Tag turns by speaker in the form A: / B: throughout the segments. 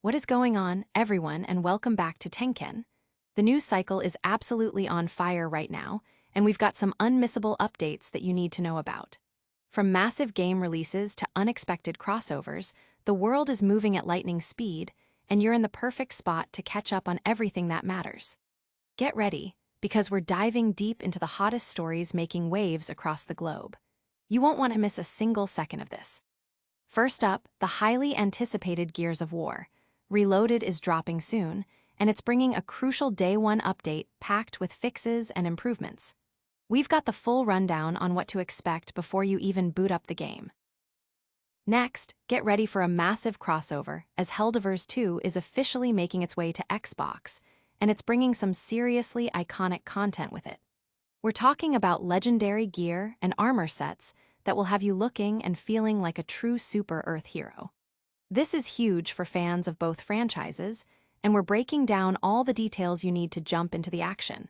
A: What is going on, everyone, and welcome back to Tenken. The news cycle is absolutely on fire right now, and we've got some unmissable updates that you need to know about. From massive game releases to unexpected crossovers, the world is moving at lightning speed, and you're in the perfect spot to catch up on everything that matters. Get ready, because we're diving deep into the hottest stories making waves across the globe. You won't want to miss a single second of this. First up, the highly anticipated Gears of War. Reloaded is dropping soon, and it's bringing a crucial Day 1 update packed with fixes and improvements. We've got the full rundown on what to expect before you even boot up the game. Next, get ready for a massive crossover, as Helldivers 2 is officially making its way to Xbox, and it's bringing some seriously iconic content with it. We're talking about legendary gear and armor sets that will have you looking and feeling like a true Super Earth hero. This is huge for fans of both franchises, and we're breaking down all the details you need to jump into the action.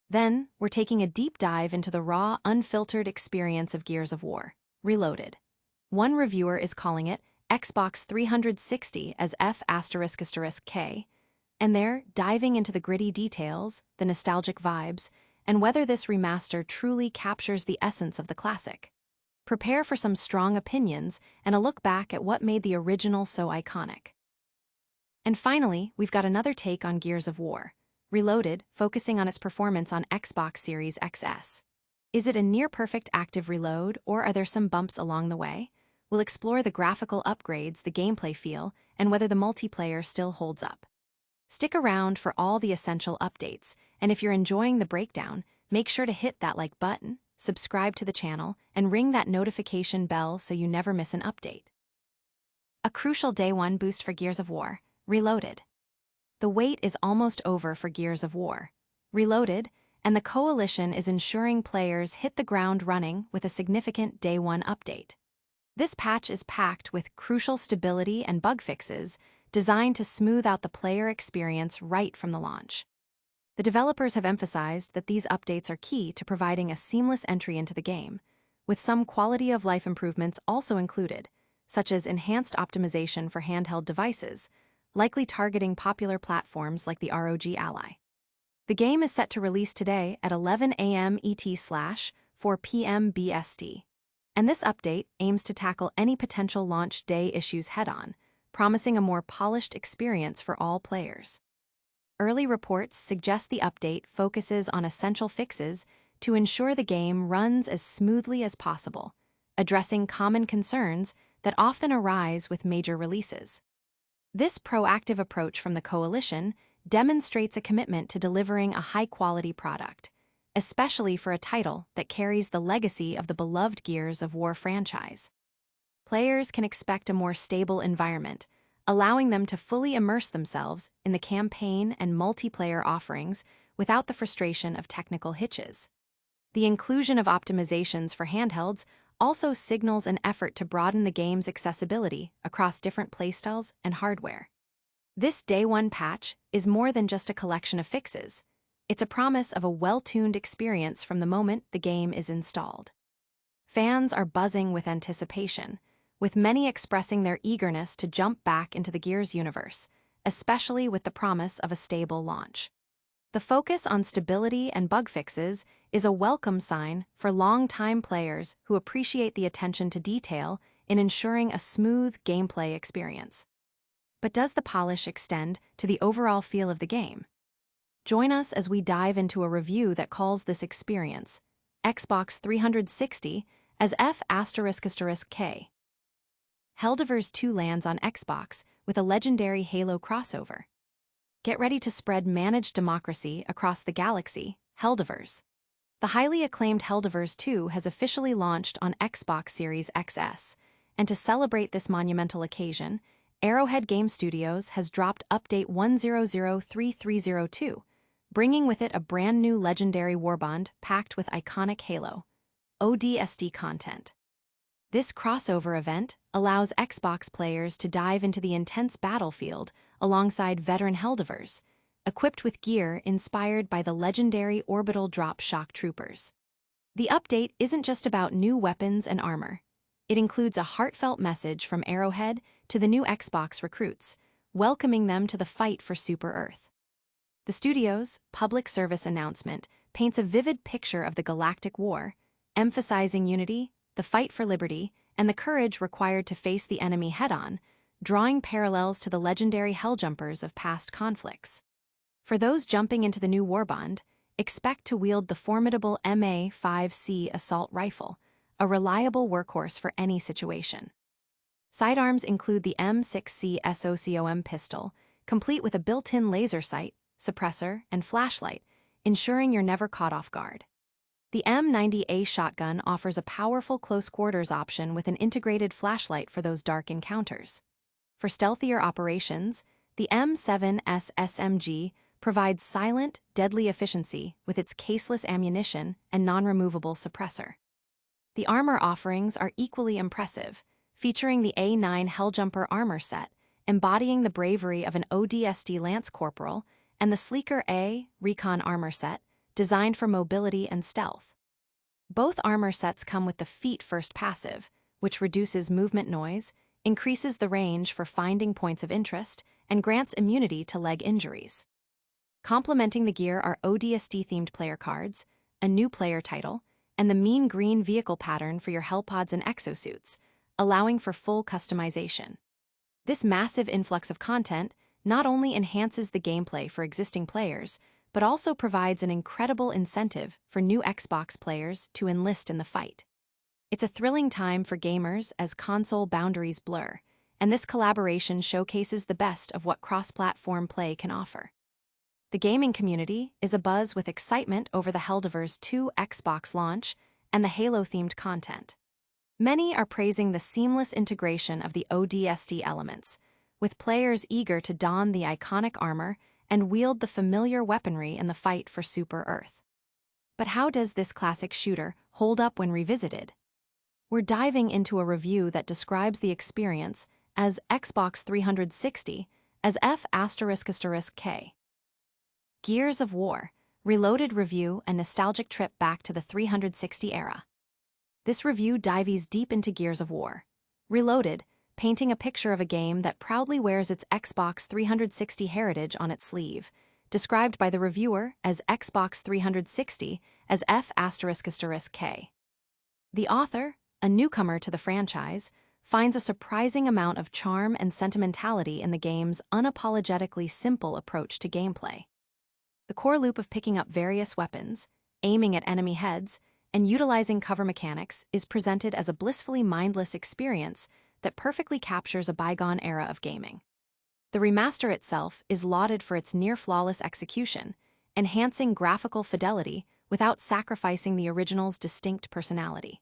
A: Then, we're taking a deep dive into the raw, unfiltered experience of Gears of War, Reloaded. One reviewer is calling it Xbox 360 as F***K, and they're diving into the gritty details, the nostalgic vibes, and whether this remaster truly captures the essence of the classic. Prepare for some strong opinions and a look back at what made the original so iconic. And finally, we've got another take on Gears of War, Reloaded, focusing on its performance on Xbox Series XS. Is it a near-perfect active reload, or are there some bumps along the way? We'll explore the graphical upgrades, the gameplay feel, and whether the multiplayer still holds up. Stick around for all the essential updates, and if you're enjoying the breakdown, make sure to hit that like button, subscribe to the channel, and ring that notification bell so you never miss an update. A crucial Day 1 boost for Gears of War, Reloaded. The wait is almost over for Gears of War, Reloaded, and the Coalition is ensuring players hit the ground running with a significant Day 1 update. This patch is packed with crucial stability and bug fixes designed to smooth out the player experience right from the launch. The developers have emphasized that these updates are key to providing a seamless entry into the game, with some quality-of-life improvements also included, such as enhanced optimization for handheld devices, likely targeting popular platforms like the ROG Ally. The game is set to release today at 11 a.m. ET/4 p.m. BST, and this update aims to tackle any potential launch day issues head-on, promising a more polished experience for all players. Early reports suggest the update focuses on essential fixes to ensure the game runs as smoothly as possible, addressing common concerns that often arise with major releases. This proactive approach from the Coalition demonstrates a commitment to delivering a high-quality product, especially for a title that carries the legacy of the beloved Gears of War franchise. Players can expect a more stable environment, allowing them to fully immerse themselves in the campaign and multiplayer offerings without the frustration of technical hitches. The inclusion of optimizations for handhelds also signals an effort to broaden the game's accessibility across different playstyles and hardware. This Day 1 patch is more than just a collection of fixes. It's a promise of a well-tuned experience from the moment the game is installed. Fans are buzzing with anticipation, with many expressing their eagerness to jump back into the Gears universe, especially with the promise of a stable launch. The focus on stability and bug fixes is a welcome sign for long-time players who appreciate the attention to detail in ensuring a smooth gameplay experience. But does the polish extend to the overall feel of the game? Join us as we dive into a review that calls this experience, Xbox 360, as F***K. Helldivers 2 lands on Xbox with a legendary Halo crossover. Get ready to spread managed democracy across the galaxy, Helldivers. The highly acclaimed Helldivers 2 has officially launched on Xbox Series XS, and to celebrate this monumental occasion, Arrowhead Game Studios has dropped Update 1003302, bringing with it a brand new legendary warband packed with iconic Halo ODST content. This crossover event allows Xbox players to dive into the intense battlefield alongside veteran Helldivers, equipped with gear inspired by the legendary orbital drop shock troopers. The update isn't just about new weapons and armor. It includes a heartfelt message from Arrowhead to the new Xbox recruits, welcoming them to the fight for Super Earth. The studio's public service announcement paints a vivid picture of the galactic war, emphasizing unity, the fight for liberty, and the courage required to face the enemy head-on, drawing parallels to the legendary Helljumpers of past conflicts. For those jumping into the new warband, expect to wield the formidable MA-5C assault rifle, a reliable workhorse for any situation. Sidearms include the M6C SOCOM pistol, complete with a built-in laser sight, suppressor, and flashlight, ensuring you're never caught off guard. The M90A shotgun offers a powerful close-quarters option with an integrated flashlight for those dark encounters. For stealthier operations, the M7S SMG provides silent, deadly efficiency with its caseless ammunition and non-removable suppressor. The armor offerings are equally impressive, featuring the A9 Helljumper armor set, embodying the bravery of an ODST Lance Corporal, and the sleeker A Recon armor set, designed for mobility and stealth. Both armor sets come with the Feet First passive, which reduces movement noise, increases the range for finding points of interest, and grants immunity to leg injuries. Complementing the gear are ODST-themed player cards, a new player title, and the mean green vehicle pattern for your hellpods and exosuits, allowing for full customization. This massive influx of content not only enhances the gameplay for existing players, but also provides an incredible incentive for new Xbox players to enlist in the fight. It's a thrilling time for gamers as console boundaries blur, and this collaboration showcases the best of what cross-platform play can offer. The gaming community is abuzz with excitement over the Helldivers 2 Xbox launch and the Halo-themed content. Many are praising the seamless integration of the ODST elements, with players eager to don the iconic armor and wield the familiar weaponry in the fight for Super Earth. But how does this classic shooter hold up when revisited? We're diving into a review that describes the experience as Xbox 360 as F***K. Gears of War, Reloaded review and nostalgic trip back to the 360 era. This review dives deep into Gears of War, Reloaded, painting a picture of a game that proudly wears its Xbox 360 heritage on its sleeve, described by the reviewer as Xbox 360 as F***K. The author, a newcomer to the franchise, finds a surprising amount of charm and sentimentality in the game's unapologetically simple approach to gameplay. The core loop of picking up various weapons, aiming at enemy heads, and utilizing cover mechanics is presented as a blissfully mindless experience that perfectly captures a bygone era of gaming. The remaster itself is lauded for its near-flawless execution, enhancing graphical fidelity without sacrificing the original's distinct personality.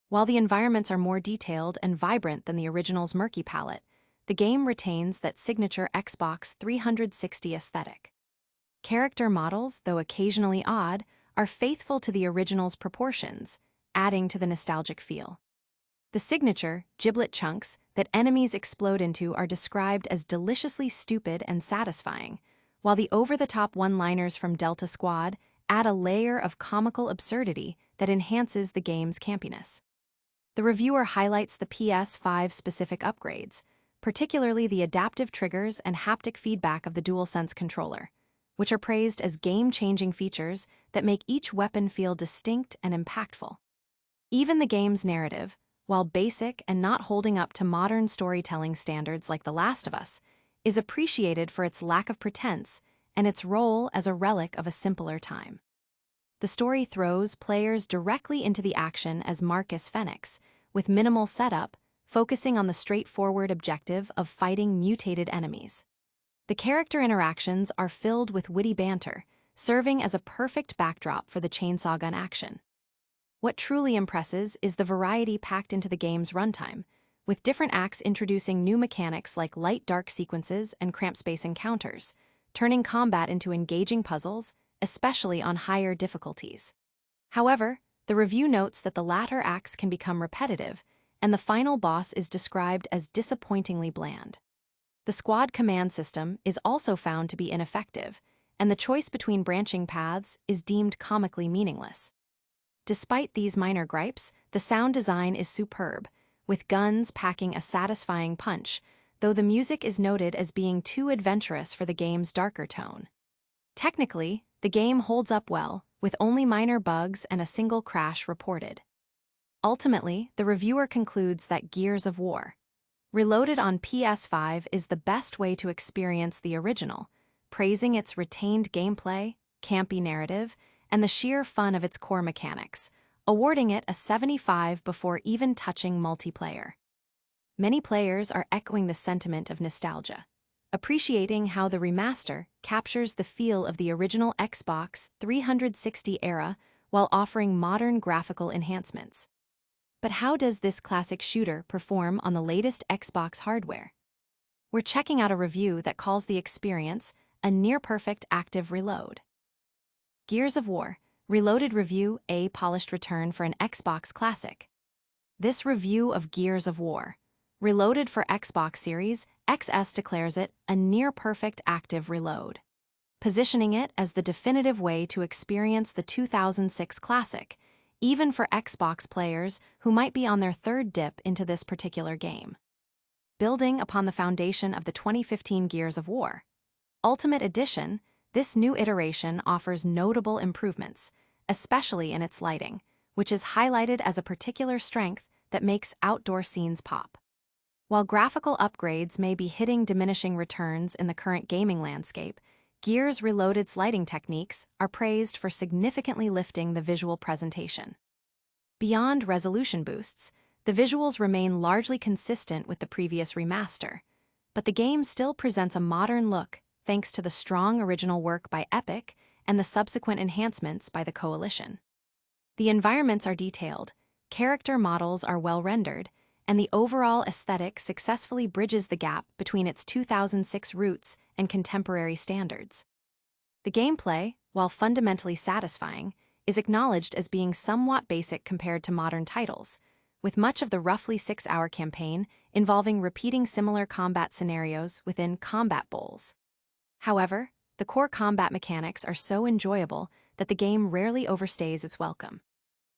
A: While the environments are more detailed and vibrant than the original's murky palette, the game retains that signature Xbox 360 aesthetic. Character models, though occasionally odd, are faithful to the original's proportions, adding to the nostalgic feel. The signature, giblet chunks that enemies explode into are described as deliciously stupid and satisfying, while the over-the-top one-liners from Delta Squad add a layer of comical absurdity that enhances the game's campiness. The reviewer highlights the PS5-specific upgrades, particularly the adaptive triggers and haptic feedback of the DualSense controller, which are praised as game-changing features that make each weapon feel distinct and impactful. Even the game's narrative, while basic and not holding up to modern storytelling standards like The Last of Us, is appreciated for its lack of pretense and its role as a relic of a simpler time. The story throws players directly into the action as Marcus Phoenix, with minimal setup, focusing on the straightforward objective of fighting mutated enemies. The character interactions are filled with witty banter, serving as a perfect backdrop for the chainsaw gun action. What truly impresses is the variety packed into the game's runtime, with different acts introducing new mechanics like light dark sequences and cramped space encounters, turning combat into engaging puzzles, especially on higher difficulties. However, the review notes that the latter acts can become repetitive, and the final boss is described as disappointingly bland. The squad command system is also found to be ineffective, and the choice between branching paths is deemed comically meaningless. Despite these minor gripes, the sound design is superb, with guns packing a satisfying punch, though the music is noted as being too adventurous for the game's darker tone. Technically, the game holds up well, with only minor bugs and a single crash reported. Ultimately, the reviewer concludes that Gears of War Reloaded on PS5 is the best way to experience the original, praising its retained gameplay, campy narrative, and the sheer fun of its core mechanics, awarding it a 75 before even touching multiplayer. Many players are echoing the sentiment of nostalgia, appreciating how the remaster captures the feel of the original Xbox 360 era while offering modern graphical enhancements. But how does this classic shooter perform on the latest Xbox hardware? We're checking out a review that calls the experience a near-perfect active reload. Gears of War Reloaded Review A Polished Return for an Xbox Classic. This review of Gears of War Reloaded for Xbox Series XS declares it a near-perfect active reload, positioning it as the definitive way to experience the 2006 classic, even for Xbox players who might be on their third dip into this particular game. Building upon the foundation of the 2015 Gears of War Ultimate Edition, this new iteration offers notable improvements, especially in its lighting, which is highlighted as a particular strength that makes outdoor scenes pop. While graphical upgrades may be hitting diminishing returns in the current gaming landscape, Gears Reloaded's lighting techniques are praised for significantly lifting the visual presentation. Beyond resolution boosts, the visuals remain largely consistent with the previous remaster, but the game still presents a modern look thanks to the strong original work by Epic and the subsequent enhancements by the Coalition. The environments are detailed, character models are well rendered, and the overall aesthetic successfully bridges the gap between its 2006 roots and contemporary standards. The gameplay, while fundamentally satisfying, is acknowledged as being somewhat basic compared to modern titles, with much of the roughly 6-hour campaign involving repeating similar combat scenarios within combat bowls. However, the core combat mechanics are so enjoyable that the game rarely overstays its welcome.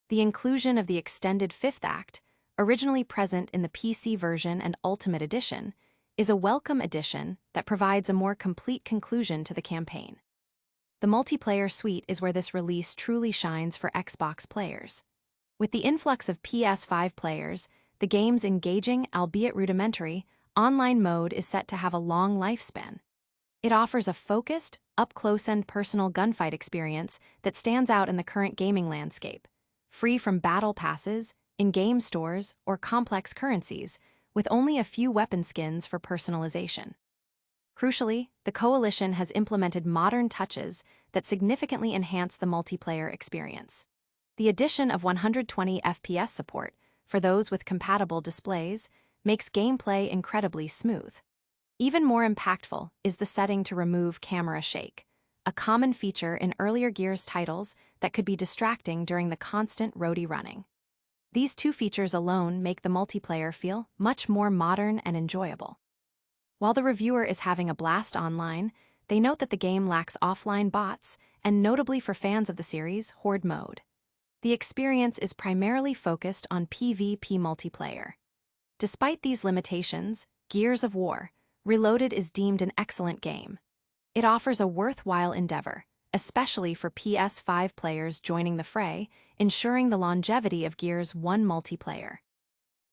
A: The inclusion of the extended fifth act, originally present in the PC version and Ultimate Edition, is a welcome addition that provides a more complete conclusion to the campaign. The multiplayer suite is where this release truly shines for Xbox players. With the influx of PS5 players, the game's engaging, albeit rudimentary, online mode is set to have a long lifespan. It offers a focused, up-close and personal gunfight experience that stands out in the current gaming landscape, free from battle passes, in-game stores, or complex currencies, with only a few weapon skins for personalization. Crucially, the Coalition has implemented modern touches that significantly enhance the multiplayer experience. The addition of 120 FPS support for those with compatible displays makes gameplay incredibly smooth. Even more impactful is the setting to remove camera shake, a common feature in earlier Gears titles that could be distracting during the constant roadie running. These two features alone make the multiplayer feel much more modern and enjoyable. While the reviewer is having a blast online, they note that the game lacks offline bots, and notably for fans of the series, Horde mode. The experience is primarily focused on PvP multiplayer. Despite these limitations, Gears of War Reloaded is deemed an excellent game. It offers a worthwhile endeavor, especially for PS5 players joining the fray, ensuring the longevity of Gears 1 multiplayer.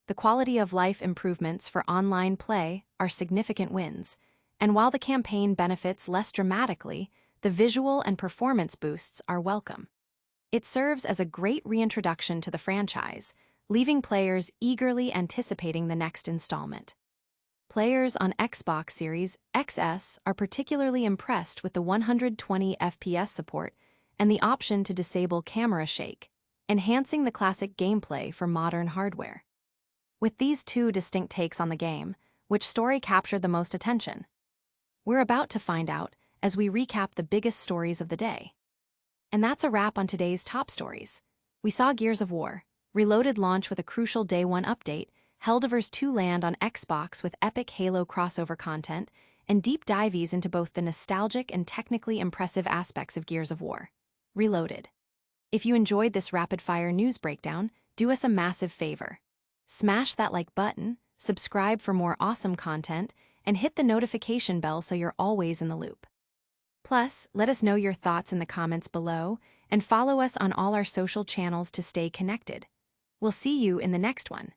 A: The quality of life improvements for online play are significant wins, and while the campaign benefits less dramatically, the visual and performance boosts are welcome. It serves as a great reintroduction to the franchise, leaving players eagerly anticipating the next installment. Players on Xbox Series XS are particularly impressed with the 120 FPS support and the option to disable camera shake, enhancing the classic gameplay for modern hardware. With these two distinct takes on the game, which story captured the most attention? We're about to find out as we recap the biggest stories of the day. And that's a wrap on today's top stories. We saw Gears of War Reloaded launch with a crucial Day 1 update, Helldivers 2 land on Xbox with epic Halo crossover content, and deep dives into both the nostalgic and technically impressive aspects of Gears of War Reloaded. If you enjoyed this rapid-fire news breakdown, do us a massive favor. Smash that like button, subscribe for more awesome content, and hit the notification bell so you're always in the loop. Plus, let us know your thoughts in the comments below, and follow us on all our social channels to stay connected. We'll see you in the next one.